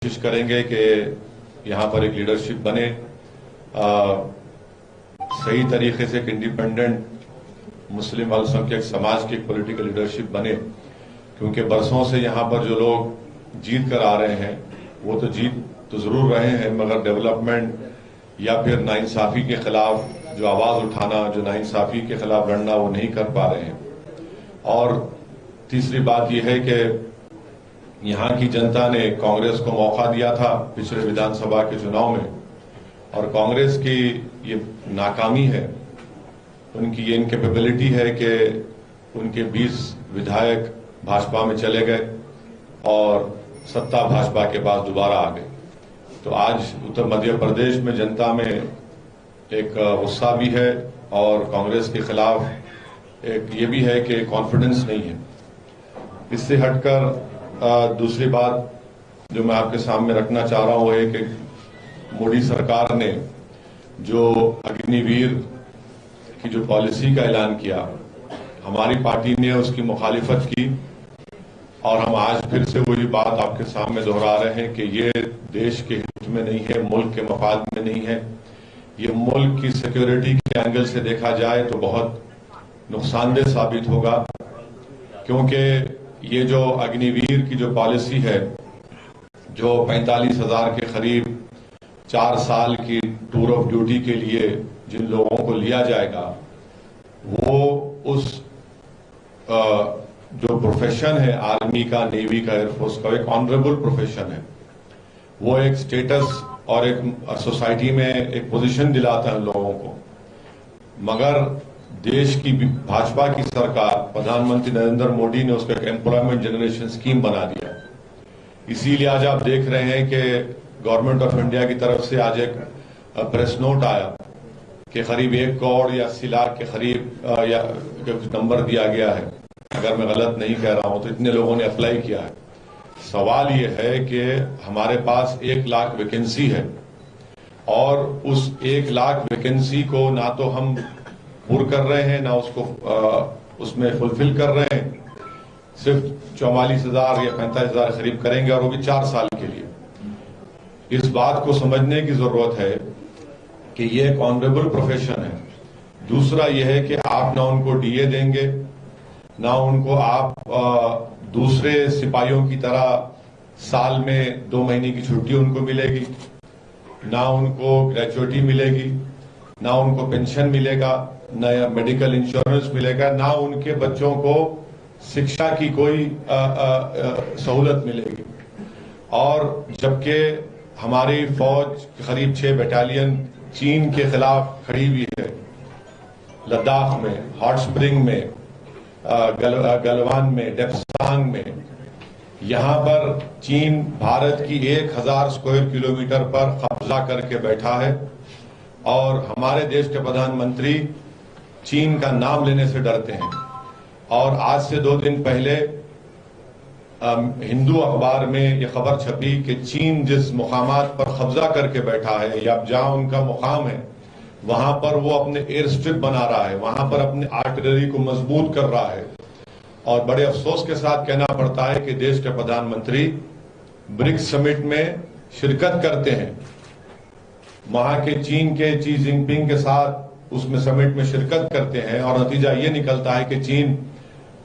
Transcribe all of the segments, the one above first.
कोशिश करेंगे कि यहाँ पर एक लीडरशिप बने, सही तरीके से एक इंडिपेंडेंट मुस्लिम अल्पसंख्यक समाज की एक पॉलिटिकल लीडरशिप बने, क्योंकि बरसों से यहाँ पर जो लोग जीत कर आ रहे हैं वो तो जीत तो जरूर रहे हैं, मगर डेवलपमेंट या फिर नाइंसाफी के खिलाफ जो आवाज उठाना, जो नाइंसाफी के खिलाफ लड़ना, वो नहीं कर पा रहे हैं। और तीसरी बात यह है कि यहाँ की जनता ने कांग्रेस को मौका दिया था पिछले विधानसभा के चुनाव में, और कांग्रेस की ये नाकामी है, उनकी ये इनकेपेबिलिटी है कि उनके 20 विधायक भाजपा में चले गए और सत्ता भाजपा के पास दोबारा आ गई। तो आज उत्तर मध्य प्रदेश में जनता में एक गुस्सा भी है और कांग्रेस के खिलाफ एक ये भी है कि कॉन्फिडेंस नहीं है। इससे हटकर दूसरी बात जो मैं आपके सामने रखना चाह रहा हूं वो है कि मोदी सरकार ने जो अग्निवीर की जो पॉलिसी का ऐलान किया, हमारी पार्टी ने उसकी मुखालिफत की, और हम आज फिर से वही बात आपके सामने दोहरा रहे हैं कि ये देश के हित में नहीं है, मुल्क के मफाद में नहीं है। ये मुल्क की सिक्योरिटी के एंगल से देखा जाए तो बहुत नुकसानदेह साबित होगा, क्योंकि ये जो अग्निवीर की जो पॉलिसी है, जो 45,000 के करीब 4 साल की टूर ऑफ ड्यूटी के लिए जिन लोगों को लिया जाएगा, वो उस जो प्रोफेशन है आर्मी का, नेवी का, एयरफोर्स का, एक ऑनरेबल प्रोफेशन है। वो एक स्टेटस और एक सोसाइटी में एक पोजीशन दिलाता है लोगों को, मगर देश की भाजपा की सरकार, प्रधानमंत्री नरेंद्र मोदी ने उसका एक एम्प्लॉयमेंट जनरेशन स्कीम बना दिया। इसीलिए आज आप देख रहे हैं कि गवर्नमेंट ऑफ इंडिया की तरफ से आज एक प्रेस नोट आया कि करीब 1 करोड़ या 80 लाख के करीब या कुछ नंबर दिया गया है, अगर मैं गलत नहीं कह रहा हूं, तो इतने लोगों ने अप्लाई किया है। सवाल यह है कि हमारे पास 1 लाख वैकेंसी है, और उस 1 लाख वैकेंसी को ना तो हम पूर्ण कर रहे हैं, ना उसको उसमें फुलफिल कर रहे हैं। सिर्फ 44,000 या 45,000 करीब करेंगे, और वो भी 4 साल के लिए। इस बात को समझने की जरूरत है कि ये एक ऑनरेबल प्रोफेशन है। दूसरा यह है कि आप ना उनको डीए देंगे, ना उनको आप दूसरे सिपाहियों की तरह साल में 2 महीने की छुट्टी उनको मिलेगी, ना उनको ग्रेजुएटी मिलेगी, ना उनको पेंशन मिलेगा, ना मेडिकल इंश्योरेंस मिलेगा, ना उनके बच्चों को शिक्षा की कोई सहूलत मिलेगी। और जबकि हमारी फौज करीब 6 बटालियन चीन के खिलाफ खड़ी हुई है, लद्दाख में, हॉट स्प्रिंग में, गलवान में, डेप्सांग में। यहां पर चीन भारत की 1000 स्क्वायर किलोमीटर पर कब्जा करके बैठा है, और हमारे देश के प्रधानमंत्री चीन का नाम लेने से डरते हैं। और आज से 2 दिन पहले हिंदू अखबार में यह खबर छपी कि चीन जिस मुकामात पर कब्जा करके बैठा है, या जहां उनका मुकाम है, वहां पर वो अपने एयर स्ट्रिप बना रहा है, वहां पर अपने आर्टिलरी को मजबूत कर रहा है। और बड़े अफसोस के साथ कहना पड़ता है कि देश के प्रधानमंत्री ब्रिक्स समिट में शिरकत करते हैं, वहां के चीन के शी जिनपिंग के साथ उसमें समिट में शिरकत करते हैं, और नतीजा ये निकलता है कि चीन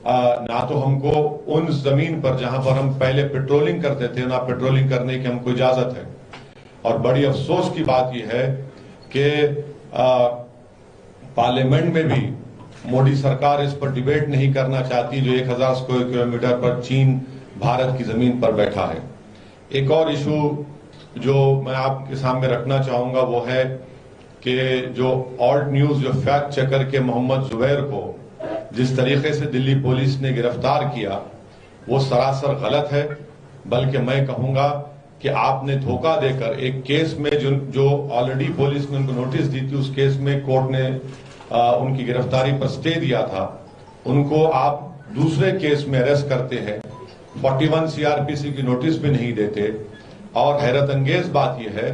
ना तो हमको उन जमीन पर जहां पर हम पहले पेट्रोलिंग करते थे, ना पेट्रोलिंग करने की हमको इजाजत है। और बड़ी अफसोस की बात यह है कि पार्लियामेंट में भी मोदी सरकार इस पर डिबेट नहीं करना चाहती, जो 1000 स्क्वायर किलोमीटर पर चीन भारत की जमीन पर बैठा है। एक और इशू जो मैं आपके सामने रखना चाहूंगा वो है कि जो ऑल्ट न्यूज, जो फैक्ट चेकर के मोहम्मद जुबैर को जिस तरीके से दिल्ली पुलिस ने गिरफ्तार किया, वो सरासर गलत है। बल्कि मैं कहूंगा कि आपने धोखा देकर एक केस में जो ऑलरेडी पुलिस ने उनको नोटिस दी थी, उस केस में कोर्ट ने उनकी गिरफ्तारी पर स्टे दिया था, उनको आप दूसरे केस में अरेस्ट करते हैं, 41 सीआरपीसी की नोटिस भी नहीं देते। और हैरत अंगेज बात यह है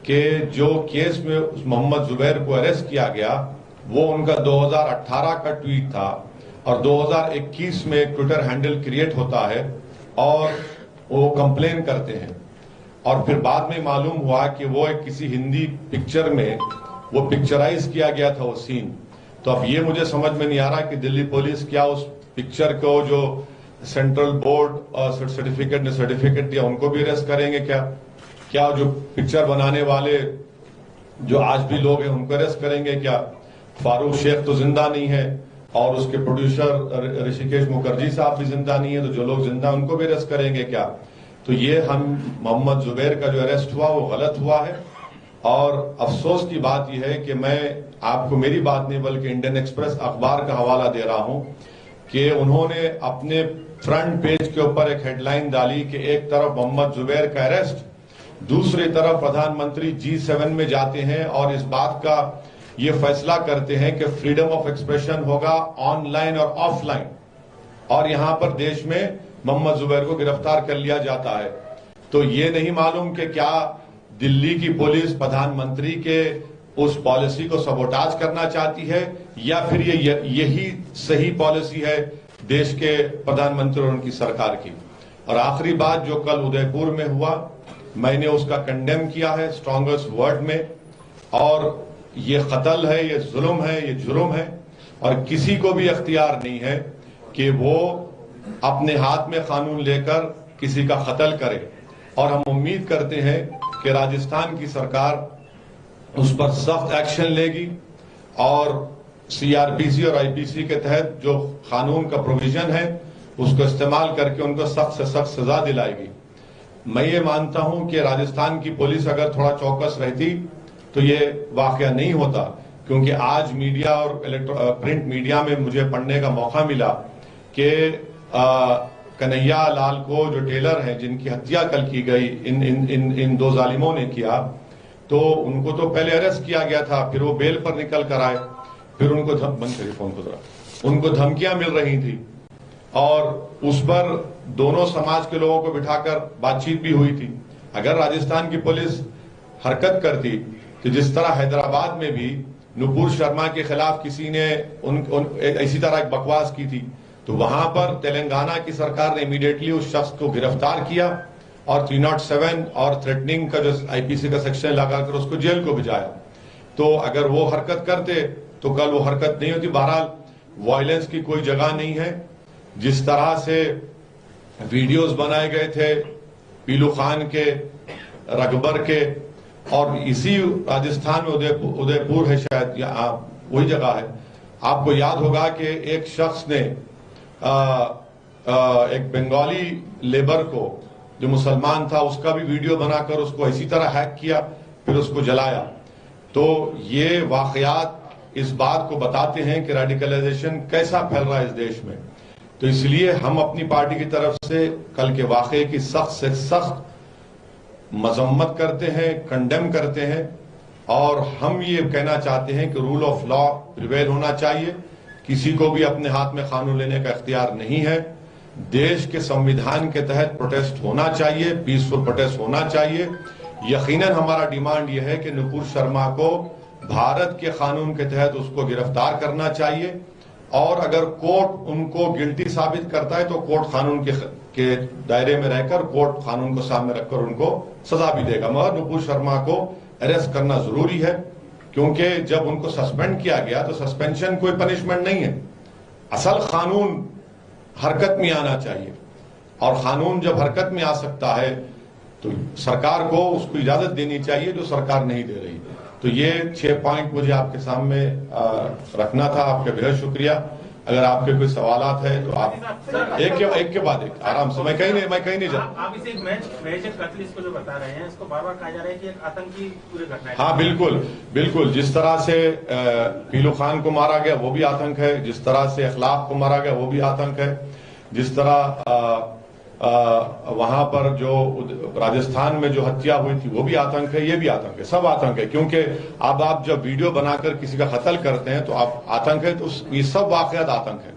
कि जो केस में मोहम्मद जुबैर को अरेस्ट किया गया, वो उनका 2018 का ट्वीट था, और 2021 में एक ट्विटर हैंडल क्रिएट होता है और वो कंप्लेन करते हैं। और फिर बाद में मालूम हुआ कि वो एक किसी हिंदी पिक्चर में वो पिक्चराइज किया गया था वो सीन। तो अब ये मुझे समझ में नहीं आ रहा कि दिल्ली पुलिस क्या उस पिक्चर को जो सेंट्रल बोर्ड सर्टिफिकेट ने सर्टिफिकेट दिया उनको भी अरेस्ट करेंगे क्या जो पिक्चर बनाने वाले जो आज भी लोग हैं उनको अरेस्ट करेंगे क्या? फारूक शेख तो जिंदा नहीं है और उसके प्रोड्यूसर ऋषिकेश मुखर्जी साहब भी जिंदा नहीं है, तो जो लोग जिंदा उनको भी अरेस्ट करेंगे क्या? तो ये हम मोहम्मद जुबैर का जो अरेस्ट हुआ वो गलत हुआ है। और अफसोस की बात यह है कि मैं आपको मेरी बात नहीं बल्कि इंडियन एक्सप्रेस अखबार का हवाला दे रहा हूं कि उन्होंने अपने फ्रंट पेज के ऊपर एक हेडलाइन डाली कि एक तरफ मोहम्मद जुबैर का अरेस्ट, दूसरी तरफ प्रधानमंत्री G7 में जाते हैं और इस बात का ये फैसला करते हैं कि फ्रीडम ऑफ एक्सप्रेशन होगा ऑनलाइन और ऑफलाइन, और यहां पर देश में मोहम्मद जुबैर को गिरफ्तार कर लिया जाता है। तो ये नहीं मालूम कि क्या दिल्ली की पुलिस प्रधानमंत्री के उस पॉलिसी को सबोटाज करना चाहती है या फिर यही सही पॉलिसी है देश के प्रधानमंत्री और उनकी सरकार की। और आखिरी बात जो कल उदयपुर में हुआ, मैंने उसका कंडेम किया है स्ट्रॉन्गेस्ट वर्ड में, और ये कत्ल है, ये जुल्म है, ये जुर्म है, और किसी को भी अख्तियार नहीं है कि वो अपने हाथ में कानून लेकर किसी का कत्ल करे। और हम उम्मीद करते हैं कि राजस्थान की सरकार उस पर सख्त एक्शन लेगी और CRPC और IPC के तहत जो कानून का प्रोविजन है उसको इस्तेमाल करके उनको सख्त से सख्त सजा दिलाएगी। मैं ये मानता हूं कि राजस्थान की पुलिस अगर थोड़ा चौकस रहती तो ये वाकया नहीं होता, क्योंकि आज मीडिया और प्रिंट मीडिया में मुझे पढ़ने का मौका मिला कि कन्हैया लाल को जो टेलर हैं जिनकी हत्या कल की गई इन दो जालिमों ने किया, तो उनको तो पहले अरेस्ट किया गया था, फिर वो बेल पर निकल कर आए, फिर उनको बंद करिए फोन को जरा, उनको धमकियां मिल रही थी और उस पर दोनों समाज के लोगों को बिठाकर बातचीत भी हुई थी। अगर राजस्थान की पुलिस हरकत करती तो जिस तरह हैदराबाद में भी नुपुर शर्मा के खिलाफ किसी ने इसी तरह एक बकवास की थी, तो वहां पर तेलंगाना की सरकार ने इमीडिएटली उस शख्स को गिरफ्तार किया और 307 और थ्रेटनिंग का जो IPC का सेक्शन लगाकर उसको जेल को भिजाया। तो अगर वो हरकत करते तो कल वो हरकत नहीं होती। बहरहाल वायलेंस की कोई जगह नहीं है। जिस तरह से वीडियोस बनाए गए थे पीलू खान के, रकबर के, और इसी राजस्थान में उदयपुर है शायद, या वही जगह है, आपको याद होगा कि एक शख्स ने एक बंगाली लेबर को जो मुसलमान था उसका भी वीडियो बनाकर उसको इसी तरह हैक किया, फिर उसको जलाया। तो ये वाकयात इस बात को बताते हैं कि रेडिकलाइजेशन कैसा फैल रहा है इस देश में। तो इसलिए हम अपनी पार्टी की तरफ से कल के वाकये की सख्त से सख्त मजम्मत करते हैं, कंडेम करते हैं, और हम ये कहना चाहते हैं कि रूल ऑफ लॉ प्रिवेल होना चाहिए। किसी को भी अपने हाथ में कानून लेने का इख्तियार नहीं है। देश के संविधान के तहत प्रोटेस्ट होना चाहिए, पीसफुल प्रोटेस्ट होना चाहिए। यकीनन हमारा डिमांड यह है कि नुपुर शर्मा को भारत के कानून के तहत उसको गिरफ्तार करना चाहिए, और अगर कोर्ट उनको गिल्टी साबित करता है तो कोर्ट कानून के दायरे में रहकर कोर्ट कानून को सामने रखकर उनको सजा भी देगा। मगर नुपुर शर्मा को अरेस्ट करना जरूरी है, क्योंकि जब उनको सस्पेंड किया गया तो सस्पेंशन कोई पनिशमेंट नहीं है। असल कानून हरकत में आना चाहिए, और कानून जब हरकत में आ सकता है तो सरकार को उसको इजाजत देनी चाहिए, जो सरकार नहीं दे रही। तो ये 6 पॉइंट मुझे आपके सामने रखना था। आपका बेहद शुक्रिया। अगर आपके कोई सवालात है तो आप एक के बाद एक आराम से, मैं कहीं नहीं जा। आप इसे कत्ल इसको जो बता रहे हैं, इसको बार बार कहा जा रहा है कि एक आतंकी पूरी घटना है। हाँ बिल्कुल, जिस तरह से पीलू खान को मारा गया वो भी आतंक है, जिस तरह से अखलाक को मारा गया वो भी आतंक है, जिस तरह वहां पर जो राजस्थान में जो हत्या हुई थी वो भी आतंक है, ये भी आतंक है, सब आतंक है। क्योंकि अब आप जब वीडियो बनाकर किसी का कत्ल करते हैं तो आप आतंक है, तो ये सब वाकयात आतंक है।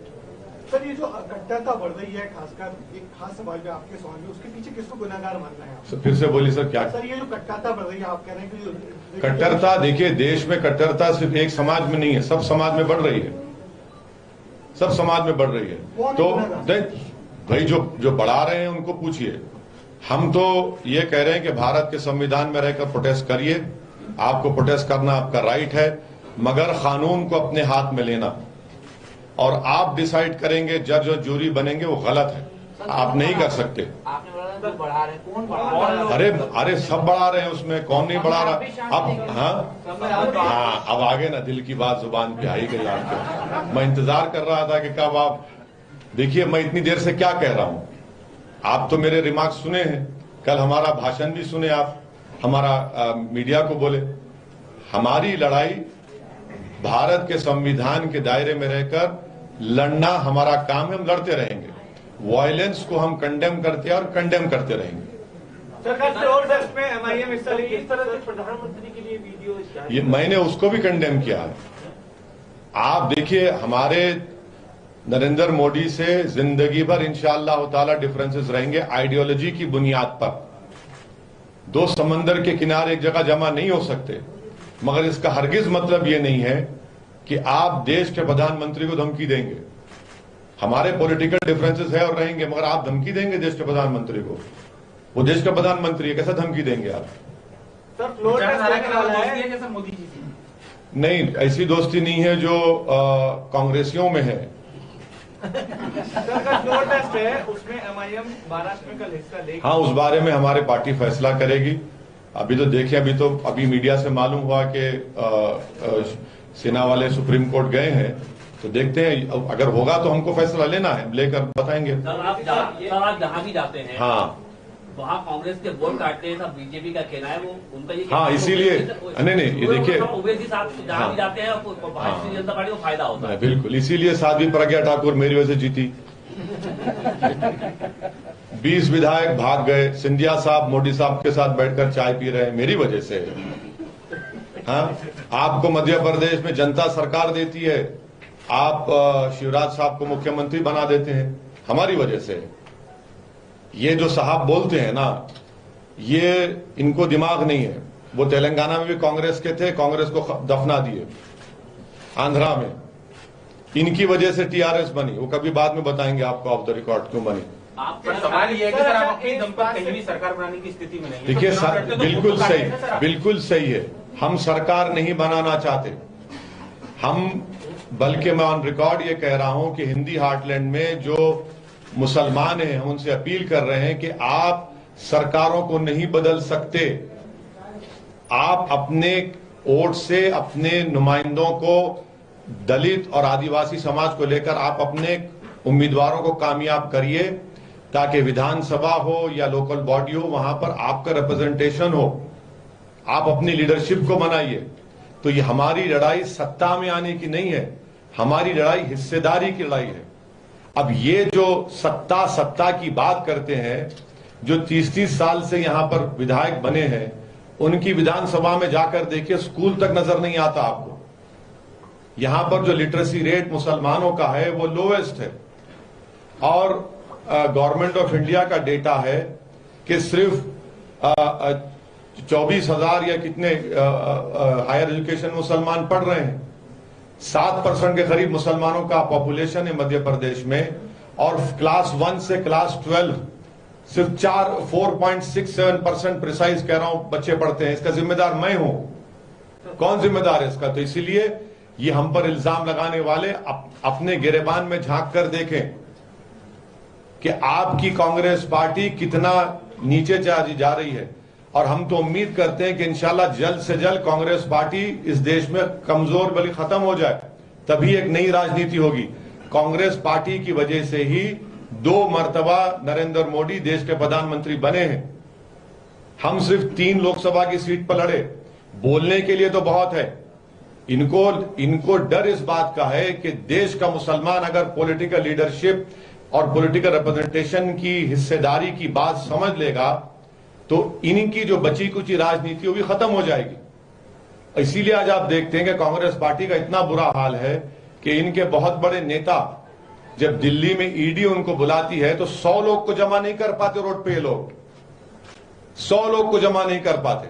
सर, ये जो कट्टरता बढ़ रही है, खासकर एक खास सवाल में आपके सवाल में, उसके पीछे किसको गुनहगार मानना है? फिर से बोलिए सर, क्या? सर, ये जो कट्टरता बढ़ रही है, आप कह रहे हैं कि कट्टरता, देखिए देश में कट्टरता सिर्फ एक समाज में नहीं है, सब समाज में बढ़ रही है, सब समाज में बढ़ रही है। तो भाई जो बढ़ा रहे हैं उनको पूछिए, हम तो ये कह रहे हैं कि भारत के संविधान में रहकर प्रोटेस्ट करिए, आपको प्रोटेस्ट करना आपका राइट है, मगर कानून को अपने हाथ में लेना और आप डिसाइड करेंगे, जज और जूरी बनेंगे, वो गलत है। आप नहीं कर सकते। आपने बढ़ा रहे, कौन बढ़ा रहे? अरे सब बढ़ा रहे हैं, उसमें कौन नहीं बढ़ा रहा। अब हाँ अब आगे ना दिल की बात जुबान पे आई गई आपके। मैं इंतजार कर रहा था कि कब आप, देखिए मैं इतनी देर से क्या कह रहा हूं, आप तो मेरे रिमार्क्स सुने हैं, कल हमारा भाषण भी सुने आप, हमारा मीडिया को बोले। हमारी लड़ाई भारत के संविधान के दायरे में रहकर लड़ना हमारा काम है, हम लड़ते रहेंगे। वायलेंस को हम कंडेम करते हैं और कंडेम करते रहेंगे। प्रधानमंत्री के लिए वीडियो ये मैंने उसको भी कंडेम किया है। आप देखिए, हमारे नरेंद्र मोदी से जिंदगी भर इंशाअल्लाह ताला डिफरेंसेस रहेंगे आइडियोलॉजी की बुनियाद पर। दो समंदर के किनारे एक जगह जमा नहीं हो सकते, मगर इसका हरगिज मतलब ये नहीं है कि आप देश के प्रधानमंत्री को धमकी देंगे। हमारे पॉलिटिकल डिफरेंसेस है और रहेंगे, मगर आप धमकी देंगे देश के प्रधानमंत्री को? वो देश का प्रधानमंत्री है, कैसा धमकी देंगे आप? सर फ्लोर जैसा मोदी जी से नहीं, ऐसी दोस्ती नहीं है जो कांग्रेसियों में है। फ्लोर टेस्ट है, उसमें MIM महाराष्ट्र में कल हिस्सा लेगी। हाँ, उस बारे में हमारे पार्टी फैसला करेगी। अभी तो देखिए, अभी मीडिया से मालूम हुआ कि सेना वाले सुप्रीम कोर्ट गए हैं, तो देखते हैं, अगर होगा तो हमको फैसला लेना है, लेकर बताएंगे। सर आप जहाँ भी जाते हैं, हाँ, वहाँ कांग्रेस के वोट काटते हैं, सब बीजेपी का कहना है, वो उनका ये हाँ, इसीलिए नहीं ये देखिए, ओवैसी साहब जहाँ भी जाते हैं भारतीय जनता पार्टी को फायदा होता है। बिल्कुल, इसीलिए साध्वी प्रज्ञा ठाकुर मेरी वजह से जीती। 20 विधायक भाग गए, सिंधिया साहब मोदी साहब के साथ बैठकर चाय पी रहे हैं, मेरी वजह से। हाँ, आपको मध्य प्रदेश में जनता सरकार देती है, आप शिवराज साहब को मुख्यमंत्री बना देते हैं, हमारी वजह से। ये जो साहब बोलते हैं ना, ये इनको दिमाग नहीं है। वो तेलंगाना में भी कांग्रेस के थे, कांग्रेस को दफना दिए। आंध्रा में इनकी वजह से TRS बनी, वो कभी बाद में बताएंगे आपको ऑफ द रिकॉर्ड क्यों बनी। पर सवाल ये है कि सर आप अपनी दम पर कहीं भी सरकार बनाने की स्थिति में नहीं है। देखिए, तो बिल्कुल सही, बिल्कुल सही है, हम सरकार नहीं बनाना चाहते। हम बल्कि मैं ऑन रिकॉर्ड ये कह रहा हूं कि हिंदी हार्टलैंड में जो मुसलमान हैं, हम उनसे अपील कर रहे हैं कि आप सरकारों को नहीं बदल सकते। आप अपने वोट से अपने नुमाइंदों को, दलित और आदिवासी समाज को लेकर आप अपने उम्मीदवारों को कामयाब करिए, ताकि विधानसभा हो या लोकल बॉडी हो, वहां पर आपका रिप्रेजेंटेशन हो। आप अपनी लीडरशिप को बनाइए। तो ये हमारी लड़ाई सत्ता में आने की नहीं है, हमारी लड़ाई हिस्सेदारी की लड़ाई है। अब ये जो सत्ता की बात करते हैं, जो 30-30 साल से यहां पर विधायक बने हैं, उनकी विधानसभा में जाकर देखिए, स्कूल तक नजर नहीं आता आपको। यहां पर जो लिटरेसी रेट मुसलमानों का है वो लोएस्ट है, और गवर्नमेंट ऑफ इंडिया का डेटा है कि सिर्फ 24,000 या कितने हायर एजुकेशन मुसलमान पढ़ रहे हैं। 7% के करीब मुसलमानों का पॉपुलेशन है मध्य प्रदेश में, और क्लास 1 से क्लास 12 सिर्फ 4.67% प्रिसाइज कह रहा हूं बच्चे पढ़ते हैं। इसका जिम्मेदार मैं हूं। कौन जिम्मेदार है इसका? तो इसीलिए ये हम पर इल्जाम लगाने वाले अपने गिरेबान में झांक कर देखें कि आपकी कांग्रेस पार्टी कितना नीचे जा रही है। और हम तो उम्मीद करते हैं कि इंशाल्लाह जल्द से जल्द कांग्रेस पार्टी इस देश में कमजोर बल्कि खत्म हो जाए, तभी एक नई राजनीति होगी। कांग्रेस पार्टी की वजह से ही 2 मर्तबा नरेंद्र मोदी देश के प्रधानमंत्री बने हैं। हम सिर्फ 3 लोकसभा की सीट पर लड़े। बोलने के लिए तो बहुत है, इनको डर इस बात का है कि देश का मुसलमान अगर पॉलिटिकल लीडरशिप और पॉलिटिकल रिप्रेजेंटेशन की हिस्सेदारी की बात समझ लेगा, तो इनकी जो बची कुची राजनीति वो भी खत्म हो जाएगी। इसीलिए आज आप देखते हैं कि कांग्रेस पार्टी का इतना बुरा हाल है कि इनके बहुत बड़े नेता, जब दिल्ली में ईडी उनको बुलाती है तो 100 लोग को जमा नहीं कर पाते रोड पे। ये लोग 100 लोग को जमा नहीं कर पाते,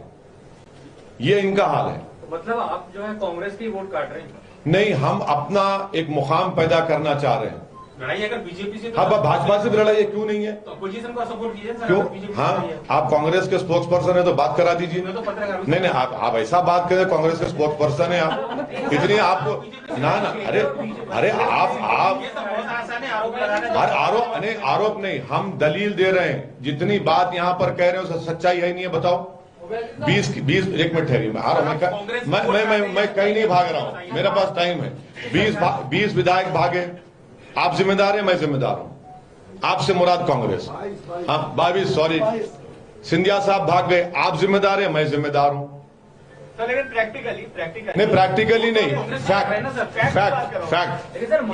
ये इनका हाल है। मतलब आप जो है कांग्रेस की वोट काट रहे हैं? नहीं, हम अपना एक मुकाम पैदा करना चाह रहे हैं। लड़ाई अगर बीजेपी से हाँ, भाजपा से भी लड़ाई है, क्यों नहीं है? तो अपोजिशन को सपोर्ट कीजिए सर। क्यों? अगर बीजेपी से हाँ, लड़ाई है। आप कांग्रेस के स्पोक्स पर्सन है तो बात करा दीजिए। मैं तो पत्रकार हूं। नहीं, आप ऐसा बात करें, कांग्रेस के स्पोक्स पर्सन है आप, इतनी आपको ना, अरे आप ये तो बहुत आसान है आरोप लगाना। आरोप नहीं, हम दलील दे रहे हैं। जितनी बात यहाँ पर कह रहे हो सच्चाई है नहीं है, बताओ। 20 एक मिनट ठहरिए, मैं आ रहा हूँ, मैं कहीं नहीं भाग रहा हूँ, मेरे पास टाइम है। 20 विधायक भागे, आप जिम्मेदार हैं, मैं जिम्मेदार हूं। आपसे मुराद कांग्रेस। हाँ, 22 सॉरी, सिंधिया साहब भाग गए, आप जिम्मेदार हैं, मैं जिम्मेदार हूं। सर लेकिन प्रैक्टिकली नहीं, प्रैक्टिकली नहीं, फैक्ट।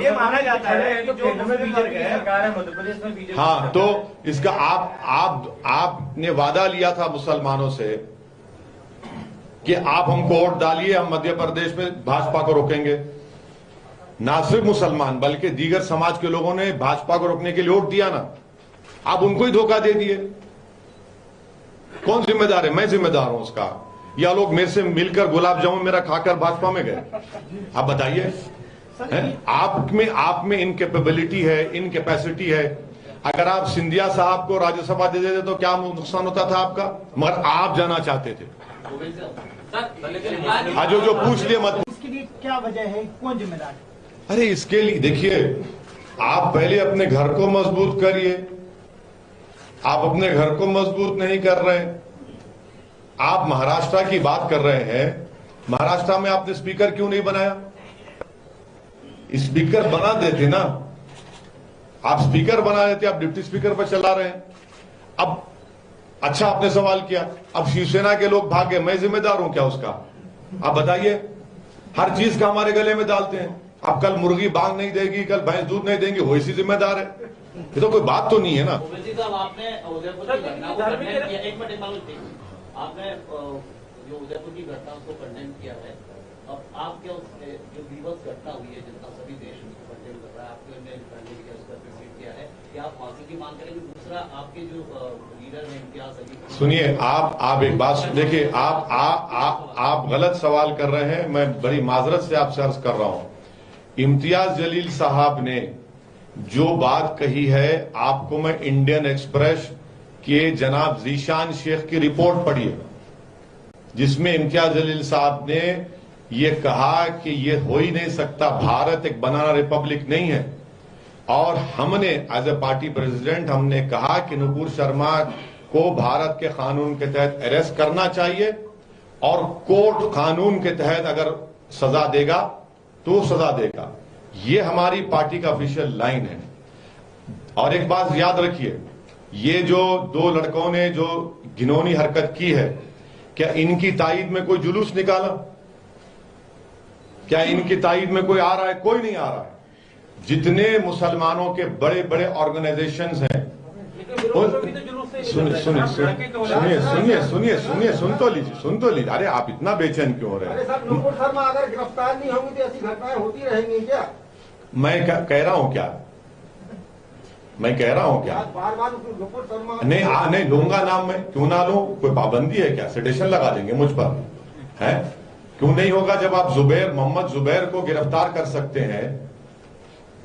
ये माना जाता है कि जो बीजेपी की सरकार है मध्य प्रदेश में बीजेपी। हाँ, तो इसका आपने वादा लिया था मुसलमानों से कि आप हमको वोट डालिए, हम मध्य प्रदेश में भाजपा को रोकेंगे। ना सिर्फ मुसलमान बल्कि दीगर समाज के लोगों ने भाजपा को रोकने के लिए वोट दिया ना, आप उनको ही धोखा दे दिए। कौन जिम्मेदार है? मैं जिम्मेदार हूं उसका, या लोग मेरे से मिलकर गुलाब जामुन मेरा खाकर भाजपा में गए? आप बताइए। आप में इनकेपेबिलिटी है, इनकेपेसिटी है। अगर आप सिंधिया साहब को राज्यसभा दे देते तो क्या नुकसान होता था आपका? मगर आप जाना चाहते थे। आज जो पूछ लिए मत। इसके लिए क्या वजह है, कौन जिम्मेदार है? अरे इसके लिए देखिए, आप पहले अपने घर को मजबूत करिए। आप अपने घर को मजबूत नहीं कर रहे। आप महाराष्ट्र की बात कर रहे हैं, महाराष्ट्र में आपने स्पीकर क्यों नहीं बनाया? स्पीकर बना देते ना, आप स्पीकर बना देते, आप डिप्टी स्पीकर पर चला रहे हैं। अब अच्छा आपने सवाल किया, अब शिवसेना के लोग भागे, मैं जिम्मेदार हूं क्या उसका? आप बताइए। हर चीज का हमारे गले में डालते हैं। अब कल मुर्गी बांग नहीं देगी, कल भैंस दूध नहीं देंगी, वो इसी जिम्मेदार है। ये तो कोई बात तो नहीं है ना। ओवैसी साहब, आपने उदयपुर की घटना को कंडेम किया, एक मिनट आपने जो उदयपुर की घटना उसको कंडेम किया है। अब आप क्या उससे जो बीभत्स घटना हुई है जितना सभी देश उसको कंडेम कर रहा है, आपको कंडेम किया, उसका प्रेसिडेंट किया है कि आप फांसी की मांग करेंगे? दूसरा, आपके जो लीडर है इम्तियाज अली, सुनिए, आप एक बात देखिए, आप गलत सवाल कर रहे हैं। मैं बड़ी माजरत से आपसे अर्ज कर रहा हूं। इम्तियाज जलील साहब ने जो बात कही है, आपको मैं इंडियन एक्सप्रेस के जनाब जीशान शेख की रिपोर्ट पढ़ी है, जिसमें इम्तियाज जलील साहब ने ये कहा कि ये हो ही नहीं सकता, भारत एक बनाना रिपब्लिक नहीं है। और हमने एज ए पार्टी प्रेसिडेंट हमने कहा कि नुपुर शर्मा को भारत के कानून के तहत अरेस्ट करना चाहिए, और कोर्ट कानून के तहत अगर सजा देगा तो सजा देगा। ये हमारी पार्टी का ऑफिशियल लाइन है। और एक बात याद रखिए, ये जो दो लड़कों ने जो घिनौनी हरकत की है, क्या इनकी ताईद में कोई जुलूस निकाला? क्या इनकी ताईद में कोई आ रहा है? कोई नहीं आ रहा है। जितने मुसलमानों के बड़े बड़े ऑर्गेनाइजेशंस हैं, सुन तो लीजिए। अरे आप इतना बेचैन क्यों हो रहे हैं? सर, नुपुर शर्मा अगर गिरफ्तार नहीं होंगी तो ऐसी घटनाएं होती रहेंगी क्या? मैं कह रहा हूं क्या? मैं कह रहा हूं क्या? बार बार नुपुर शर्मा नहीं लूंगा नाम, मैं क्यों ना लूं? कोई पाबंदी है क्या? सिटेशन लगा देंगे मुझ पर, है? क्यों नहीं होगा? जब आप मोहम्मद जुबैर को गिरफ्तार कर सकते हैं।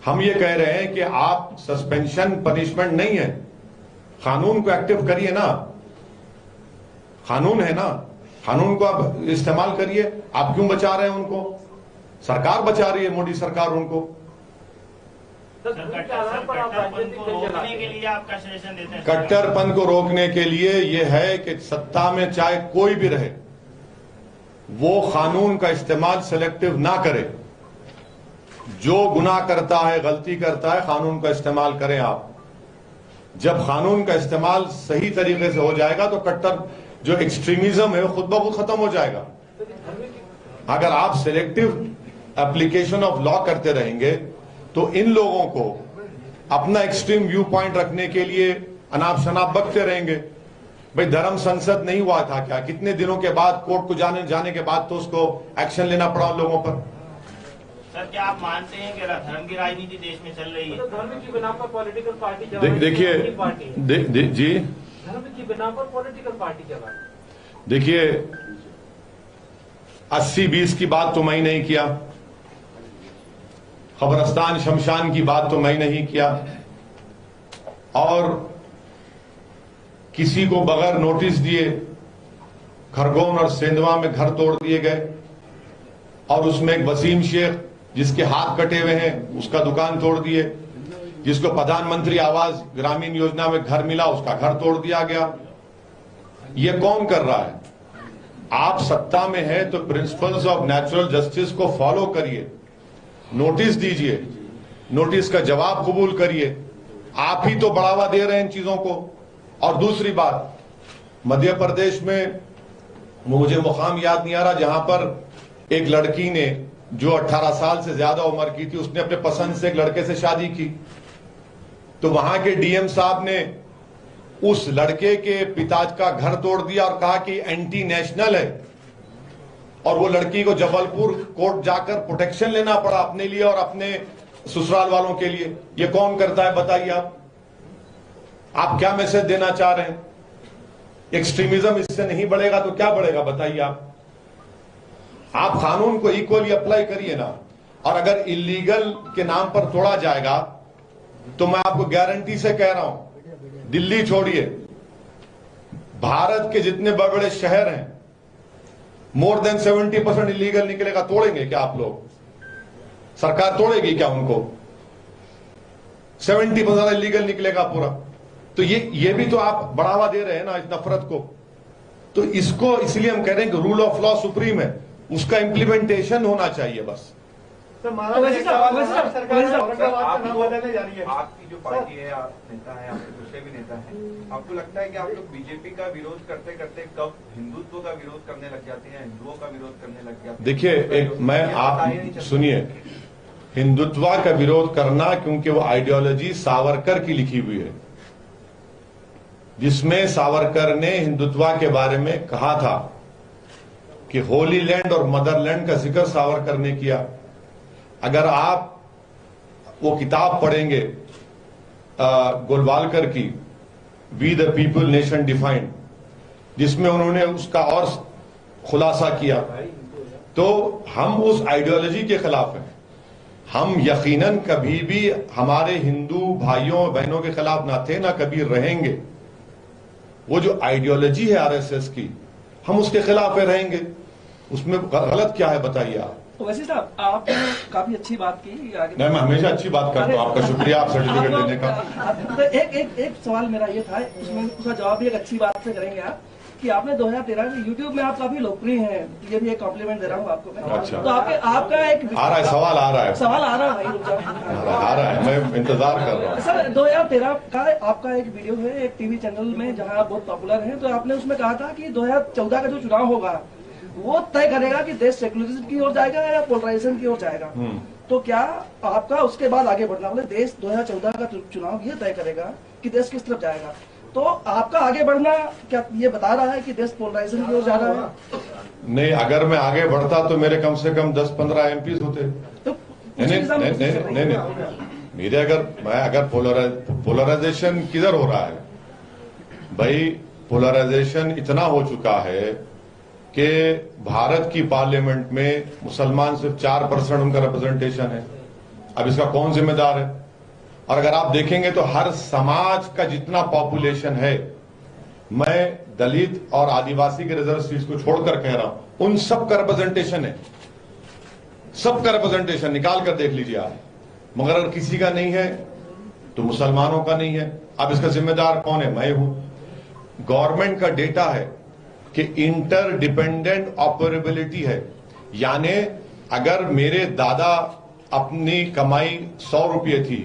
हम ये कह रहे हैं कि आप सस्पेंशन पनिशमेंट नहीं है, कानून को एक्टिव करिए ना। कानून है ना, कानून को आप इस्तेमाल करिए। आप क्यों बचा रहे हैं उनको? सरकार बचा रही है, मोदी सरकार उनको। कट्टरपन को रोकने के लिए यह है कि सत्ता में चाहे कोई भी रहे, वो कानून का इस्तेमाल सिलेक्टिव ना करे। जो गुनाह करता है, गलती करता है, कानून का इस्तेमाल करें आप। जब कानून का इस्तेमाल सही तरीके से हो जाएगा तो कट्टर जो एक्सट्रीमिज्म है वो खुद ब खुद खत्म हो जाएगा। अगर आप सिलेक्टिव एप्लीकेशन ऑफ लॉ करते रहेंगे तो इन लोगों को अपना एक्सट्रीम व्यू पॉइंट रखने के लिए अनाप शनाप बकते रहेंगे। भाई धर्म संसद नहीं हुआ था क्या? कितने दिनों के बाद कोर्ट को जाने के बाद तो उसको एक्शन लेना पड़ा उन लोगों पर। सर, क्या आप मानते हैं कि धर्म की राजनीति देश में चल रही है? धर्म की बिना पर पॉलिटिकल पार्टी देखिए जी, धर्म की बिना पर पॉलिटिकल पार्टी चला। देखिए 80-20 की बात तो मैं नहीं किया। खबरस्तान शमशान की बात तो मैं नहीं किया, और किसी को बगैर नोटिस दिए खरगोन और सेंधवा में घर तोड़ दिए गए, और उसमें एक वसीम शेख जिसके हाथ कटे हुए हैं उसका दुकान तोड़ दिए, जिसको प्रधानमंत्री आवास ग्रामीण योजना में घर मिला उसका घर तोड़ दिया गया। ये कौन कर रहा है? आप सत्ता में है तो प्रिंसिपल्स ऑफ नेचुरल जस्टिस को फॉलो करिए, नोटिस दीजिए, नोटिस का जवाब कबूल करिए। आप ही तो बढ़ावा दे रहे हैं इन चीजों को। और दूसरी बात, मध्य प्रदेश में मुझे मुकाम याद नहीं आ रहा जहां पर एक लड़की ने जो 18 साल से ज्यादा उम्र की थी, उसने अपने पसंद से एक लड़के से शादी की, तो वहां के डीएम साहब ने उस लड़के के पिता का घर तोड़ दिया और कहा कि एंटी नेशनल है, और वो लड़की को जबलपुर कोर्ट जाकर प्रोटेक्शन लेना पड़ा अपने लिए और अपने ससुराल वालों के लिए। ये कौन करता है बताइए आप क्या मैसेज देना चाह रहे हैं? एक्सट्रीमिज्म इससे नहीं बढ़ेगा तो क्या बढ़ेगा बताइए आप कानून को इक्वली अप्लाई करिए ना। और अगर इलीगल के नाम पर तोड़ा जाएगा तो मैं आपको गारंटी से कह रहा हूं, दिल्ली छोड़िए, भारत के जितने बड़े बड़े शहर हैं मोर देन 70% इलीगल निकलेगा। तोड़ेंगे क्या आप लोग? सरकार तोड़ेगी क्या उनको? 70% इलीगल निकलेगा पूरा। तो ये भी तो आप बढ़ावा दे रहे हैं ना इस नफरत को। तो इसको इसलिए हम कह रहे हैं कि रूल ऑफ लॉ सुप्रीम है, उसका इंप्लीमेंटेशन होना चाहिए बस। तो सरकार बदलने जा रही है। आपकी जो पार्टी है, आप नेता है, आपके दूसरे भी नेता है, आपको लगता है कि आप लोग बीजेपी का विरोध करते करते कब हिंदुत्व का विरोध करने लग जाते हैं, हिंदुओं का विरोध करने लग जाते हैं? देखिए आप सुनिए, हिंदुत्व का विरोध करना क्योंकि वो आइडियोलॉजी सावरकर की लिखी हुई है, जिसमें सावरकर ने हिंदुत्व के बारे में कहा था कि होली लैंड और मदरलैंड का जिक्र सावरकर ने किया। अगर आप वो किताब पढ़ेंगे गोलवालकर की, we the people nation defined, जिसमें उन्होंने उसका और खुलासा किया, तो हम उस आइडियोलॉजी के खिलाफ हैं। हम यकीनन कभी भी हमारे हिंदू भाइयों बहनों के खिलाफ ना थे, ना कभी रहेंगे। वो जो आइडियोलॉजी है आरएसएस की, हम उसके खिलाफ रहेंगे। उसमें गलत क्या है बताइए आप? तो वैसे साहब आपने काफी अच्छी बात की आगे। नहीं, मैं हमेशा अच्छी बात करता हूँ, आपका शुक्रिया आप सर्टिफिकेट देने का। तो एक सवाल मेरा ये था, उसमें उसका जवाब भी एक अच्छी बात से करेंगे आप, कि आपने 2013 में यूट्यूब में आप काफी लोकप्रिय हैं, ये भी एक कॉम्प्लीमेंट दे रहा हूँ आपको मैं। अच्छा। तो आपका एक आ रहा है सवाल, आ रहा है भाई, रुक जाओ। आ रहा है, मैं इंतजार कर रहा हूँ। सर 2013 का आपका एक वीडियो है एक टीवी चैनल में जहां आप बहुत पॉपुलर हैं, तो आपने उसमें कहा था कि 2014 का जो चुनाव होगा वो तय करेगा कि देश सेक्युलरिज्म की ओर जाएगा या पोलराइजेशन की ओर जाएगा। तो क्या आपका उसके बाद आगे बढ़ना, मतलब देश 2014 का चुनाव ये तय करेगा कि देश किस तरफ जाएगा, तो आपका आगे बढ़ना क्या ये बता रहा है कि देश पोलराइजेशन की ओर जा रहा है? नहीं, अगर मैं आगे बढ़ता तो मेरे कम से कम 10-15 एमपी होते। तो नहीं, मेरे अगर पोलराइजेशन किधर हो रहा है भाई? पोलराइजेशन इतना हो चुका है कि भारत की पार्लियामेंट में मुसलमान सिर्फ 4% उनका रिप्रेजेंटेशन है। अब इसका कौन जिम्मेदार है? और अगर आप देखेंगे तो हर समाज का जितना पॉपुलेशन है, मैं दलित और आदिवासी के रिजर्व सीट्स को छोड़कर कह रहा हूं, उन सब का रिप्रेजेंटेशन है, सबका रिप्रेजेंटेशन निकाल कर देख लीजिए आप। मगर अगर किसी का नहीं है तो मुसलमानों का नहीं है। अब इसका जिम्मेदार कौन है? मैं हूं। गवर्नमेंट का डेटा है कि इंटर डिपेंडेंट ऑपरेबिलिटी है, यानी अगर मेरे दादा अपनी कमाई 100 रुपये थी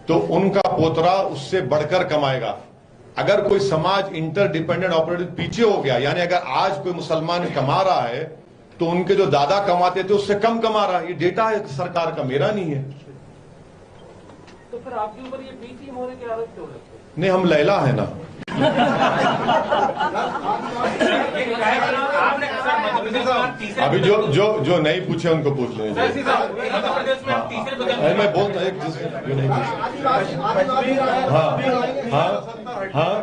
तो उनका पोतरा उससे बढ़कर कमाएगा। अगर कोई समाज इंटर डिपेंडेंट ऑपरेबिलिटी पीछे हो गया, यानी अगर आज कोई मुसलमान कमा रहा है तो उनके जो दादा कमाते थे उससे कम कमा रहा है। ये डेटा है सरकार का, मेरा नहीं है। तो फिर आपके ऊपर ये बी टीम होने की आदत क्यों है? नहीं, हम लैला है ना। अभी जो नहीं पूछे उनको पूछ लें। मैं बोलता एक जो नहीं पूछे। हाँ,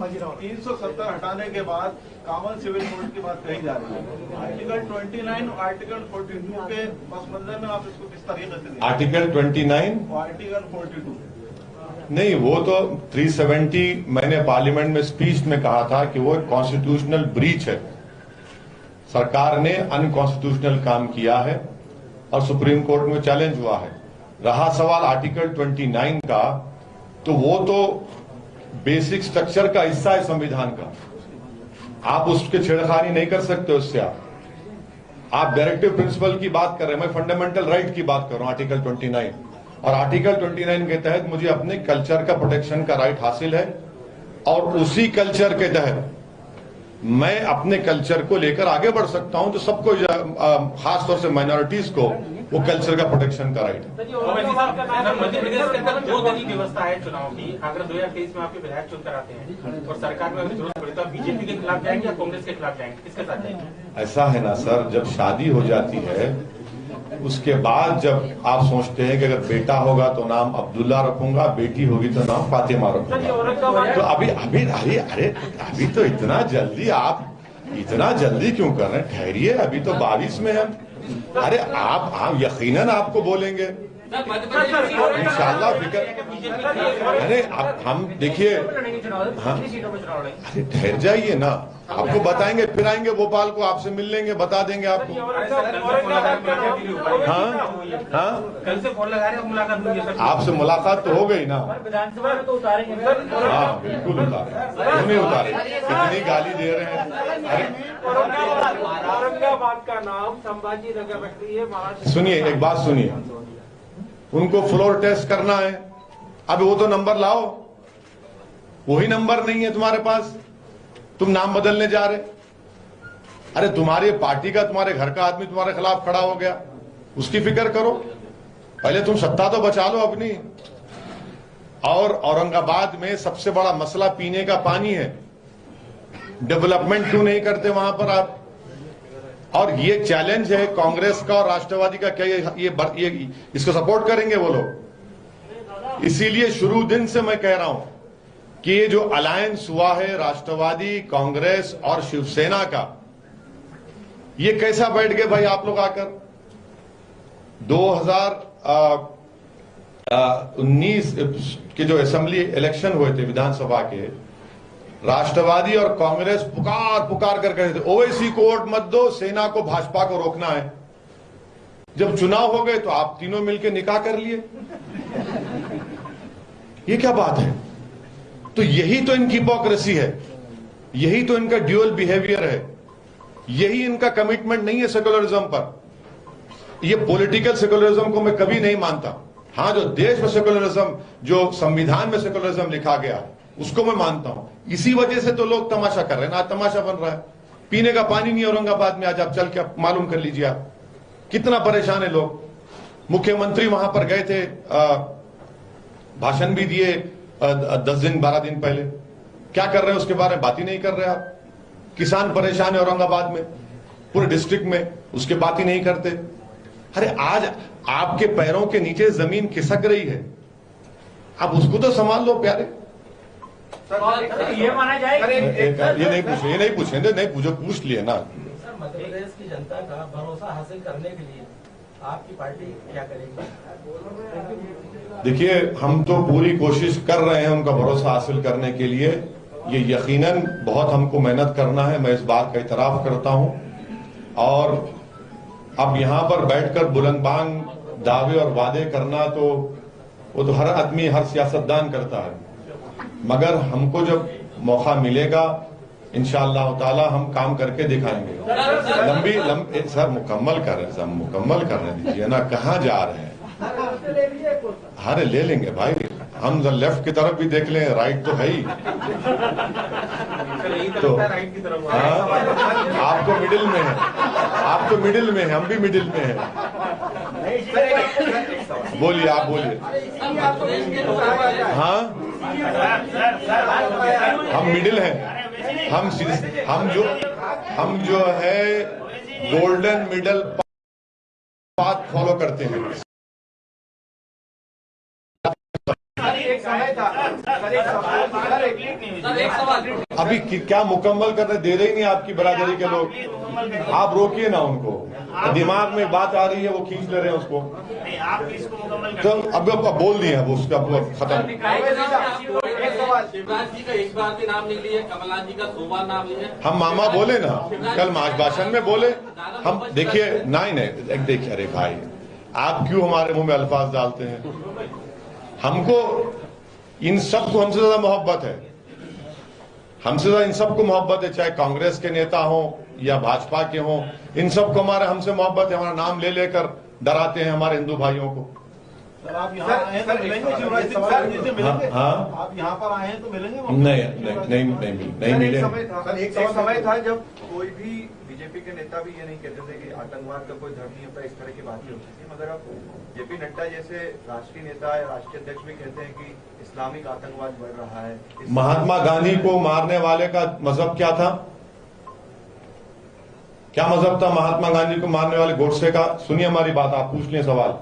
संभाजीराव। 370 हटाने के बाद कॉमन सिविल कोड की बात कही जा रही है। आर्टिकल 29 और आर्टिकल 42 के पस मंजर में आप इसको किस तरीके से देखें? आर्टिकल 29 और आर्टिकल 42 नहीं, वो तो 370 मैंने पार्लियामेंट में स्पीच में कहा था कि वो कॉन्स्टिट्यूशनल ब्रीच है। सरकार ने अनकॉन्स्टिट्यूशनल काम किया है और सुप्रीम कोर्ट में चैलेंज हुआ है। रहा सवाल आर्टिकल 29 का, तो वो तो बेसिक स्ट्रक्चर का हिस्सा है संविधान का। आप उसके छेड़खानी नहीं कर सकते उससे। आप डायरेक्टिव प्रिंसिपल की बात कर रहे हैं, मैं फंडामेंटल राइट की बात कर रहा हूं आर्टिकल 29। और आर्टिकल 29 के तहत मुझे अपने कल्चर का प्रोटेक्शन का राइट हासिल है और उसी कल्चर के तहत मैं अपने कल्चर को लेकर आगे बढ़ सकता हूं। तो सबको, खासतौर से माइनॉरिटीज को, वो कल्चर का प्रोटेक्शन का राइट है। मध्य प्रदेश के अंदर 2 दिन की व्यवस्था है चुनाव की। अगर 2023 में आपके विधायक चुनकर आते हैं और सरकार में जरूरत पड़े तो आप बीजेपी के खिलाफ जाएंगे या कांग्रेस के खिलाफ जाएंगे, किसके साथ जाएंगे? ऐसा है ना सर, जब शादी हो जाती है उसके बाद जब आप सोचते हैं कि अगर बेटा होगा तो नाम अब्दुल्ला रखूंगा, बेटी होगी तो नाम फातिमा रखूंगा। तो अभी तो इतना जल्दी क्यों कर रहे हैं? ठहरिए, अभी तो 22 में है। अरे आप यकीनन आपको बोलेंगे इंशाल्लाह। फिक्र अरे आप, हम देखिए, हाँ, अरे ठहर जाइए ना, आपको बताएंगे। फिर आएंगे भोपाल को, आपसे मिल लेंगे, बता देंगे आपको। हाँ, कल से फोन लगा रहे हैं, मुलाकात होगी सर। आपसे मुलाकात तो हो गई ना। विधानसभा में तो उतारेंगे। हाँ बिल्कुल उतारे, क्यों नहीं उतारे? कितनी गाली दे रहे हैं। अरे औरंगाबाद का नाम संभाजी नगर रख रही है महाराष्ट्र। सुनिए, एक बात सुनिए, उनको फ्लोर टेस्ट करना है। अब वो तो नंबर लाओ, वही नंबर नहीं है तुम्हारे पास, तुम नाम बदलने जा रहे। अरे तुम्हारी पार्टी का, तुम्हारे घर का आदमी तुम्हारे खिलाफ खड़ा हो गया, उसकी फिक्र करो। पहले तुम सत्ता तो बचा लो अपनी। और औरंगाबाद में सबसे बड़ा मसला पीने का पानी है। डेवलपमेंट क्यों नहीं करते वहां पर आप? और ये चैलेंज है कांग्रेस का और राष्ट्रवादी का, क्या ये इसको सपोर्ट करेंगे वो लोग? इसीलिए शुरू दिन से मैं कह रहा हूं कि ये जो अलायंस हुआ है राष्ट्रवादी, कांग्रेस और शिवसेना का, ये कैसा बैठ गए भाई आप लोग आकर? 2019 के जो असेंबली इलेक्शन हुए थे विधानसभा के, राष्ट्रवादी और कांग्रेस पुकार कर कहे थे ओवैसी को वोट मत दो, सेना को, भाजपा को रोकना है। जब चुनाव हो गए तो आप तीनों मिलकर निकाह कर लिए। ये क्या बात है? तो यही तो इनकी हिपोक्रेसी है, यही तो इनका ड्यूअल बिहेवियर है, यही इनका कमिटमेंट नहीं है सेकुलरिज्म पर। ये पॉलिटिकल सेकुलरिज्म को मैं कभी नहीं मानता। हाँ, जो देश में सेकुलरिज्म, जो संविधान में सेकुलरिज्म लिखा गया उसको मैं मानता हूं। इसी वजह से तो लोग तमाशा कर रहे हैं ना, आज तमाशा बन रहा है। पीने का पानी नहीं औरंगाबाद में, आज आप चल के मालूम कर लीजिए आप कितना परेशान है लोग। मुख्यमंत्री वहां पर गए थे, भाषण भी दिए 10 दिन 12 दिन पहले। क्या कर रहे हैं उसके बारे में बात ही नहीं कर रहे आप। किसान परेशान है औरंगाबाद में, पूरे डिस्ट्रिक्ट में, उसके बात ही नहीं करते। अरे आज आपके पैरों के नीचे जमीन खिसक रही है, आप उसको तो संभाल लो प्यारे। ये माना जाए ये नहीं पूछो, पूछ लिए ना। सर, मध्य प्रदेश की जनता का भरोसा हासिल करने के लिए आपकी पार्टी क्या करेगी? देखिए, हम तो पूरी कोशिश कर रहे हैं उनका भरोसा हासिल करने के लिए। ये यकीनन बहुत हमको मेहनत करना है, मैं इस बात का इतराफ करता हूं। और अब यहां पर बैठकर बुलंदबांग दावे और वादे करना तो वो तो हर आदमी, हर सियासतदान करता है। मगर हमको जब मौका मिलेगा इंशाअल्लाह ताला हम काम करके दिखाएंगे। लंबी सर मुकम्मल कर रहे हैं दीजिए ना, कहाँ जा रहे हैं? अरे ले लेंगे भाई, हम लेफ्ट की तरफ भी देख लें, राइट तो है ही। तो हाँ, आप तो मिडिल में है, आप तो मिडिल में है, हम भी मिडिल में है। बोलिए, आप बोलिए। हाँ, हम मिडिल हैं, हम जो है गोल्डन मिडल पाथ फॉलो करते हैं। एक समय था एक सवाल अभी क्या मुकम्मल करने दे रहे ही नहीं आपकी बरादरी के लोग, आप रोकिए ना उनको, दिमाग में बात आ रही है वो खींच ले रहे हैं उसको, तो अब बोल दिए अब उसका खत्म। शिवराज जी का एक बार भी नाम नहीं लिया, कमलनाथ जी का 2 बार नाम लिया। हम मामा बोले ना, कल भाषण में बोले हम, देखिए नहीं देखिए, अरे भाई आप क्यों हमारे मुंह में अल्फाज डालते हैं? हमको इन सबको हमसे ज्यादा मोहब्बत है, हमसे ज्यादा इन सबको मोहब्बत है, चाहे कांग्रेस के नेता हो या भाजपा के हो, इन सबको हमारे हमसे मोहब्बत है। हमारा नाम ले लेकर डराते हैं हमारे हिंदू भाइयों को। सर आप यहाँ आए हैं तो मिलेंगे शिवराज सिंह सर जी से मिलेंगे? हाँ? आप यहाँ पर आए हैं तो मिलेंगे? नहीं मिले। एक समय था जब कोई भी बीजेपी के नेता भी ये नहीं कहते थे कि आतंकवाद का कोई धर्म नहीं होता, इस तरह की बातें होती थी, मगर अब जेपी नड्डा जैसे राष्ट्रीय नेता या राष्ट्रीय अध्यक्ष भी कहते हैं कि इस्लामिक आतंकवाद बढ़ रहा है। महात्मा गांधी को मारने वाले का मजहब क्या था? क्या मजहब था महात्मा गांधी को मारने वाले गोडसे का? सुनिए हमारी बात, आप पूछ लें सवाल।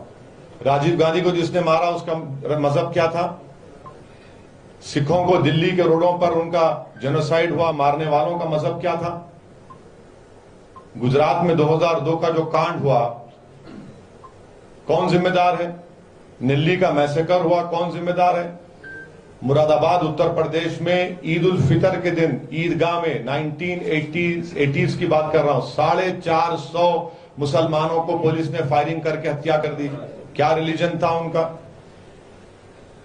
राजीव गांधी को जिसने मारा उसका मजहब क्या था? सिखों को दिल्ली के रोडों पर उनका जेनोसाइड हुआ, मारने वालों का मजहब क्या था? गुजरात में 2002 का जो कांड हुआ, कौन जिम्मेदार है? दिल्ली का मैसेकर हुआ, कौन जिम्मेदार है? मुरादाबाद उत्तर प्रदेश में ईद उल फितर के दिन ईदगाह में 1980s की बात कर रहा हूं, 450 मुसलमानों को पुलिस ने फायरिंग करके हत्या कर दी। क्या रिलीजन था उनका?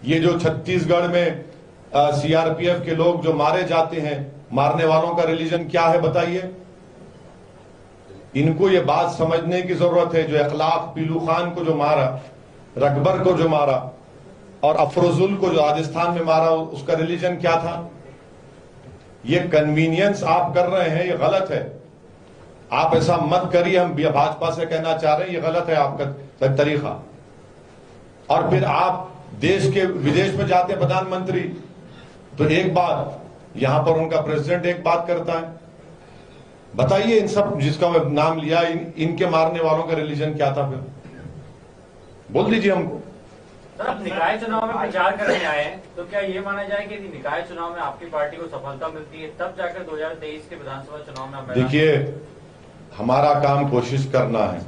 ये जो छत्तीसगढ़ में सीआरपीएफ के लोग जो मारे जाते हैं, मारने वालों का रिलीजन क्या है बताइए? इनको ये बात समझने की जरूरत है। जो अखलाक पीलू खान को जो मारा, रकबर को जो मारा और अफरोजुल को जो राजस्थान में मारा, उसका रिलीजन क्या था? ये कन्वीनियंस आप कर रहे हैं, ये गलत है। आप ऐसा मत करिए, हम भाजपा से कहना चाह रहे हैं, ये गलत है आपका तरीका। और फिर आप देश के विदेश में जाते हैं प्रधानमंत्री, तो एक बात, यहां पर उनका प्रेसिडेंट एक बात करता है। बताइए इन सब जिसका मैं नाम लिया, इनके मारने वालों का रिलीजन क्या था? फिर बोल दीजिए हमको। सर, आप निकाय चुनाव में प्रचार करने आए हैं, तो क्या ये माना जाए कि यदि निकाय चुनाव में आपकी पार्टी को सफलता मिलती है तब जाकर 2023 के विधानसभा चुनाव में आप देखिए, हमारा काम कोशिश करना है।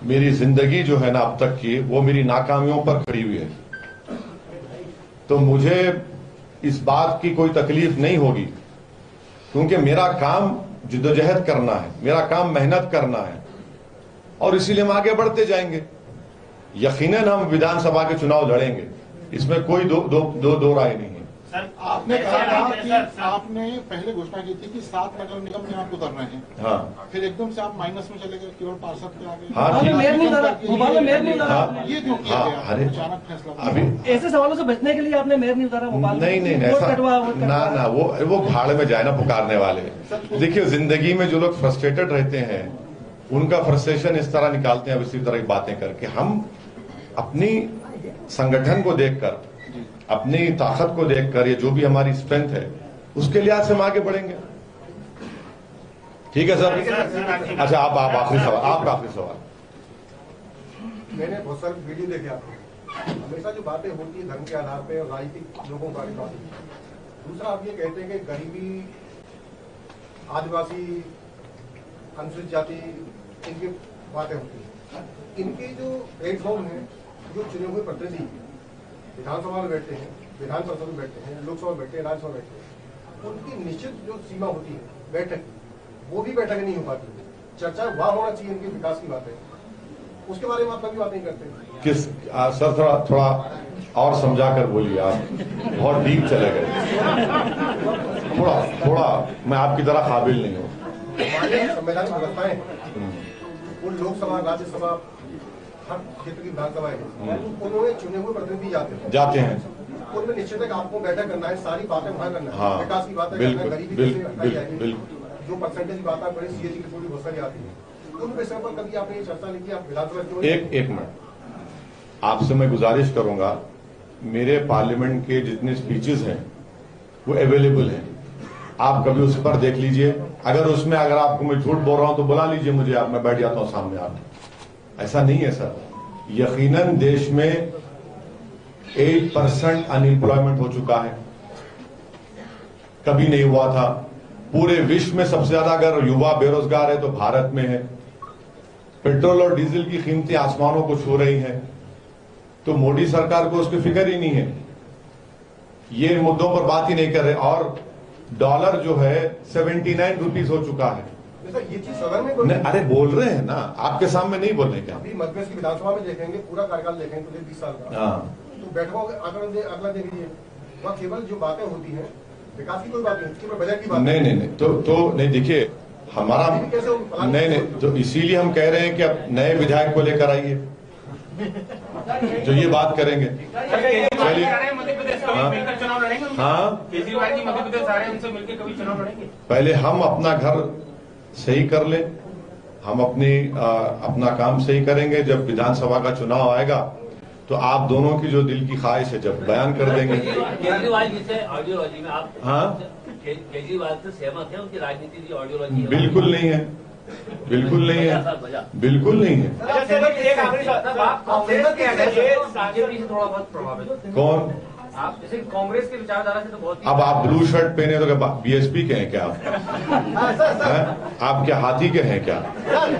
मेरी जिंदगी जो है ना अब तक की, वो मेरी नाकामियों पर खड़ी हुई है, तो मुझे इस बात की कोई तकलीफ नहीं होगी, क्योंकि मेरा काम जिद्दोजहद करना है, मेरा काम मेहनत करना है, और इसीलिए हम आगे बढ़ते जाएंगे। यकीनन हम विधानसभा के चुनाव लड़ेंगे, इसमें कोई दो राय नहीं है। सर, आपने कहा था कि आपने पहले घोषणा की थी कि 7 नगर निगम में आप उतर रहे हैं। हाँ। फिर एकदम से आप माइनस में चले गए, केवल पार्षद पे आ गए। हाँ, ये क्यों किया गया? अचानक फैसला अभी ऐसे सवालों से बचने के लिए आपने मेयर नहीं उतारा भोपाल? नहीं ऐसा ना वो भाड़ में जाए ना पुकारने वाले। देखिए, जिंदगी में जो लोग फ्रस्ट्रेटेड रहते हैं, उनका फ्रस्ट्रेशन इस तरह निकालते हैं, इसी तरह की बातें करके। हम अपनी संगठन को देखकर, अपनी ताकत को देखकर, ये जो भी हमारी स्ट्रेंथ है, उसके लिहाज से हम आगे बढ़ेंगे। ठीक है सर? अच्छा, आप आखिरी सवाल, आपका आखिरी सवाल। मैंने बहुत सारे वीडियो देखे आपको, हमेशा जो बातें होती है धर्म के आधार पे और राजनीतिक लोगों का बात। दूसरा, आप ये कहते हैं कि गरीबी, आदिवासी, अनुसूचित जाति, इनकी बातें होती है। इनके जो प्लेटफॉर्म है, जो चुने हुए प्रतिनिधि विधानसभा में बैठते हैं, विधान परिषद में बैठते हैं, लोकसभा में बैठते हैं, राज्यसभा में बैठते हैं, उनकी निश्चित जो सीमा होती है बैठक, वो भी बैठक नहीं हो पाती। चर्चा वहां होना चाहिए, इनके विकास की बात है, उसके बारे में आप कभी बात नहीं करते। किस सर, थोड़ा और समझा कर बोलिए, आप बहुत डीप चले गए। थोड़ा मैं आपकी तरह काबिल नहीं हूँ। हमारे संवैधानिक व्यवस्थाएं, वो लोकसभा, राज्यसभा, हर क्षेत्र की विधानसभा है, उन्होंने चुने हुए प्रतिनिधि जाते हैं। उनमें निश्चित है कि आपको बैठक करना है, सारी बातें वहां करना है। हाँ, विकास की बातें करना है, गरीबी कैसे हटाई जाएगी, जो परसेंटेज की बात आप करें, सीएजी की थोड़ी बहुत सारी आती है, उन विषयों पर कभी आपने ये चर्चा नहीं की? आप विधानसभा क्यों? एक मिनट, आपसे मैं गुजारिश करूंगा, मेरे पार्लियामेंट के जितने स्पीचेस हैं वो अवेलेबल हैं, आप कभी उस पर देख लीजिए। अगर आपको मैं झूठ बोल रहा हूं तो बुला लीजिए मुझे, आप मैं बैठ जाता हूं सामने आप। ऐसा नहीं है सर, यकीनन देश में 8% अनएम्प्लॉयमेंट हो चुका है, कभी नहीं हुआ था। पूरे विश्व में सबसे ज्यादा अगर युवा बेरोजगार है तो भारत में है। पेट्रोल और डीजल की कीमतें आसमानों को छू रही हैं, तो मोदी सरकार को उसकी फिक्र ही नहीं है, ये मुद्दों पर बात ही नहीं कर रहे। और डॉलर जो है 79 रुपीज हो चुका है। ये चीज सदन में अरे बोल रहे हैं ना, आपके सामने नहीं बोल रहे क्या? अभी मध्यप्रदेश की विधानसभा में देखेंगे, पूरा कार्यकाल देखेंगे तो 20 साल का, हाँ, तो बैठकों अगला देख लीजिए, वहाँ केवल जो बातें होती हैं विकास की कोई बात नहीं, केवल बजट की बात नहीं तो नहीं, देखिए हमारा नहीं, तो इसीलिए हम कह रहे हैं कि अब नए विधायक को लेकर आइए जो ये बात करेंगे। चलिए, मध्य प्रदेश कभी मिलकर चुनाव लड़ेंगे? हाँ, केजरीवाल जी मध्य प्रदेश आ रहे हैं, उनसे मिलकर कभी चुनाव लड़ेंगे? पहले हम अपना घर सही कर लें, हम अपना काम सही करेंगे। जब विधानसभा का चुनाव आएगा तो आप दोनों की जो दिल की ख्वाहिश है जब बयान कर देंगे। केजरीवाल जी से आइडियोलॉजी में आप, हाँ, केजरीवाल से सहमत है? उनकी राजनीति की आइडियोलॉजी है? बिल्कुल नहीं है, बिल्कुल नहीं है, बिल्कुल नहीं है। बीजेपी से थोड़ा बहुत प्रभावित कौन? आप जैसे कांग्रेस की विचारधारा से तो बहुत। अब आप ब्लू शर्ट पहने तो क्या बीएसपी के हैं क्या आप? आप क्या हाथी के हैं क्या?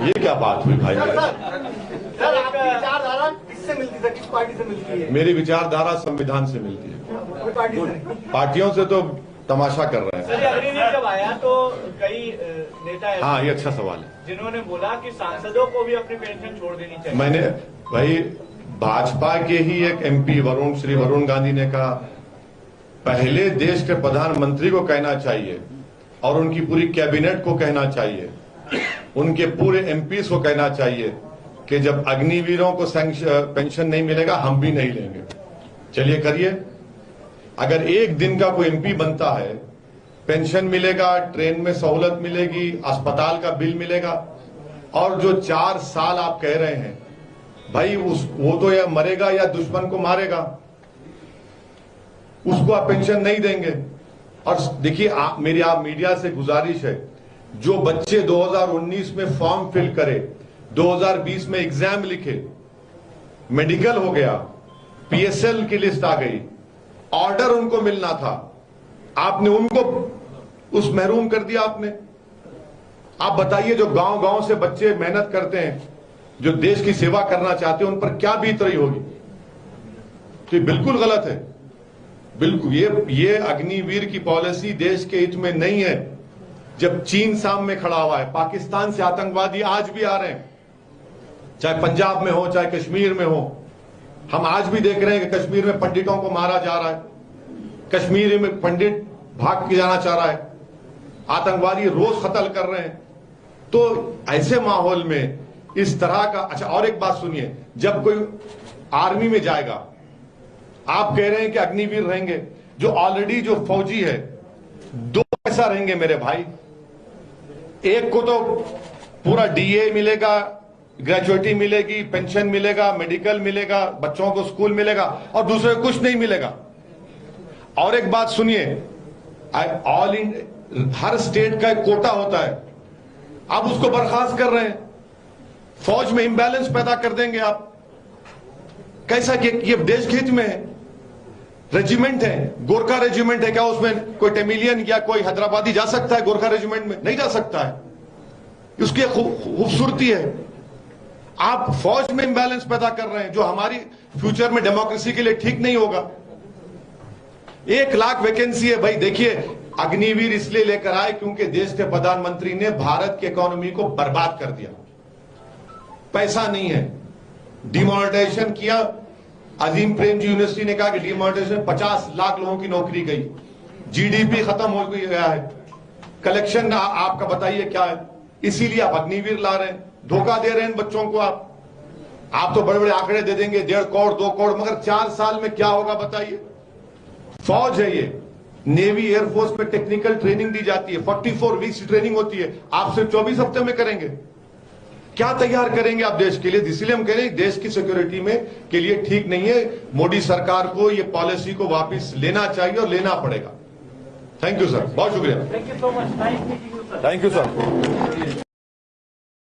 ये क्या बात हुई भाई? सर, आपकी विचारधारा किससे मिलती है, किस पार्टी से मिलती है? मेरी विचारधारा संविधान से मिलती है, कोई पार्टी से नहीं। पार्टियों से तो तमाशा कर रहे हैं। सर, अग्निवीर जब आया तो कई नेता ऐसे हाँ, ये अच्छा सवाल है। जिन्होंने बोला कि सांसदों को भी अपनी पेंशन छोड़ देनी चाहिए। मैंने भाई भाजपा के ही एक एमपी श्री वरुण गांधी ने कहा, पहले देश के प्रधानमंत्री को कहना चाहिए और उनकी पूरी कैबिनेट को कहना चाहिए, उनके पूरे एमपीज को कहना चाहिए कि जब अग्निवीरों को पेंशन नहीं मिलेगा हम भी नहीं लेंगे। चलिए करिए। अगर एक दिन का कोई एमपी बनता है, पेंशन मिलेगा, ट्रेन में सहूलत मिलेगी, अस्पताल का बिल मिलेगा, और जो 4 साल आप कह रहे हैं भाई वो तो या मरेगा या दुश्मन को मारेगा, उसको आप पेंशन नहीं देंगे। और देखिए मेरी आप मीडिया से गुजारिश है, जो बच्चे 2019 में फॉर्म फिल करे, 2020 में एग्जाम लिखे, मेडिकल हो गया, पीएसएल की लिस्ट आ गई, ऑर्डर उनको मिलना था, आपने उनको उस महरूम कर दिया आपने। आप बताइए, जो गांव गांव से बच्चे मेहनत करते हैं, जो देश की सेवा करना चाहते हैं, उन पर क्या बीत रही होगी? तो ये बिल्कुल गलत है, बिल्कुल। ये अग्निवीर की पॉलिसी देश के हित में नहीं है। जब चीन सामने खड़ा हुआ है, पाकिस्तान से आतंकवादी आज भी आ रहे हैं, चाहे पंजाब में हो चाहे कश्मीर में हो। हम आज भी देख रहे हैं कि कश्मीर में पंडितों को मारा जा रहा है, कश्मीर में पंडित भाग के जाना चाह रहा है, आतंकवादी रोज कत्ल कर रहे हैं। तो ऐसे माहौल में इस तरह का, अच्छा और एक बात सुनिए, जब कोई आर्मी में जाएगा, आप कह रहे हैं कि अग्निवीर रहेंगे, जो ऑलरेडी जो फौजी है 2 पैसा रहेंगे मेरे भाई। एक को तो पूरा डीए मिलेगा, ग्रेजुएटी मिलेगी, पेंशन मिलेगा, मेडिकल मिलेगा, बच्चों को स्कूल मिलेगा, और दूसरे को कुछ नहीं मिलेगा। और एक बात सुनिए, ऑल इन हर स्टेट का एक कोटा होता है, आप उसको बर्खास्त कर रहे हैं, फौज में इंबैलेंस पैदा कर देंगे आप। कैसा कि ये देश के हित में है। रेजिमेंट है, गोरखा रेजिमेंट है, क्या उसमें कोई टेमिलियन या कोई हैदराबादी जा सकता है गोरखा रेजिमेंट में? नहीं जा सकता है, उसकी खूबसूरती है। आप फौज में इंबैलेंस पैदा कर रहे हैं, जो हमारी फ्यूचर में डेमोक्रेसी के लिए ठीक नहीं होगा। 1 लाख वैकेंसी है भाई। देखिए, अग्निवीर इसलिए लेकर आए क्योंकि देश के प्रधानमंत्री ने भारत की इकोनॉमी को बर्बाद कर दिया, पैसा नहीं है, डिमोनेटाइजेशन किया। अजीम प्रेमजी यूनिवर्सिटी ने कहा कि डिमोनेटाइजेशन 50 लाख लोगों की नौकरी गई, जीडीपी खत्म हो गया है, कलेक्शन आपका बताइए क्या है। इसीलिए आप अग्निवीर ला रहे हैं, धोखा दे रहे हैं बच्चों को। आप तो बड़े बड़े आंकड़े दे देंगे, 1.5 करोड़ 2 करोड़, मगर 4 साल में क्या होगा बताइए। फौज है ये, नेवी एयरफोर्स में टेक्निकल ट्रेनिंग दी जाती है, 44 वीक्स की ट्रेनिंग होती है, आप सिर्फ 24 हफ्ते में करेंगे। क्या तैयार करेंगे आप देश के लिए? इसलिए हम कह रहे हैं देश की सिक्योरिटी में के लिए ठीक नहीं है। मोदी सरकार को ये पॉलिसी को वापस लेना चाहिए और लेना पड़ेगा। थैंक यू सर, बहुत शुक्रिया। Thank you so much. Thank you sir.